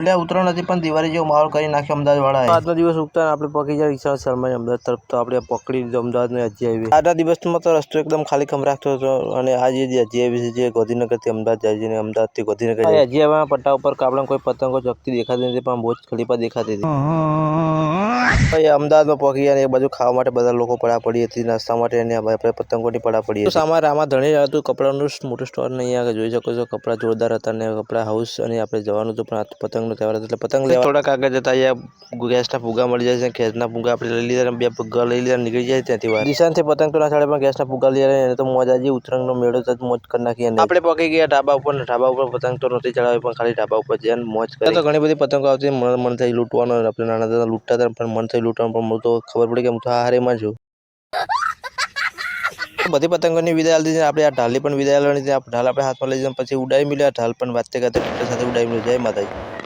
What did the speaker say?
એટલે ઉતરાણ નથી પણ દિવાળી જેવો માહોલ કરી નાખ્યો અમદાવાદવાળાએ। આજનો દિવસ ઉગતા આપણે પહોંચી જાય રિક્ષા શર્માની અમદાવાદ તરફ, તો આપણે પકડી લીધો અમદાવાદની હજી હાઈવે। આજના દિવસમાં તો રસ્તો એકદમ ખાલી ખમરાકતો હતો અને આ જે હજી હાઈવે છે જે ગાંધીનગરથી અમદાવાદ જાય છે અને અમદાવાદથી ગાંધીનગર જાય। હજી હાઈવેના પટ્ટા ઉપર કાપડા કોઈ પતંગો ચગતી દેખાતી નથી પણ બહુ જ ખલીપા દેખાતી હતી। અમદાવાદમાં પહોંચી ગયા અને એ બાજુ ખાવા માટે બધા લોકો પડી હતી નાસ્તા માટે, અને આપણે પતંગોની પડી હતી। સામા રામા ધણી હતું કપડાનું મોટું સ્ટોર નહીં, આગળ જોઈ શકો છો કપડા જોરદાર હતા અને કપડા હાઉસ, અને આપણે જવાનું હતું પણ પતંગનો તહેવાર હતો એટલે પતંગ લેવા થોડાક આગળ જતા અહીંયા ગેસના ફુગ્ગા મળી જાય છે। ગેસના ફુગ્ગા આપણે લઈ લીધા, 2 ફુગ્ગા લઈ લીધા, નીકળી જાય ત્યાંથી વાર દિશાનથી પતંગ તો ના ચડે પણ ગેસના ફુગ્ગા લઈ એને તો મોજ આજે ઉત્તરાયણનો મેળો તો મોજ કરી નાખી। અને આપણે પહોંચી ગયા ઢાબા ઉપર, ઢાબા ઉપર પતંગ તો નથી ચડાવી પણ ખાલી ઢાબા ઉપર જઈને મોજ કરી। તો ઘણી બધી પતંગો આવતી, મન થઈ લૂંટવાનો, આપણે નાના દાદા લૂંટતા હતા પણ મન થઈ લૂંટવાનું, પણ હું તો ખબર પડી કે હું તો હારેમાં છું। બધી પતંગોની વિદાય આલી દીધી, આપણે આ ઢાલની પણ વિદાય આલવાની હતી। ઢાલ આપણે હાથમાં લઈ જઈને પછી ઉડાવી મળ્યા, ઢાલ પણ વાતે ગાતે સાથે ઉડાવી મળ્યો। જય માતાજી।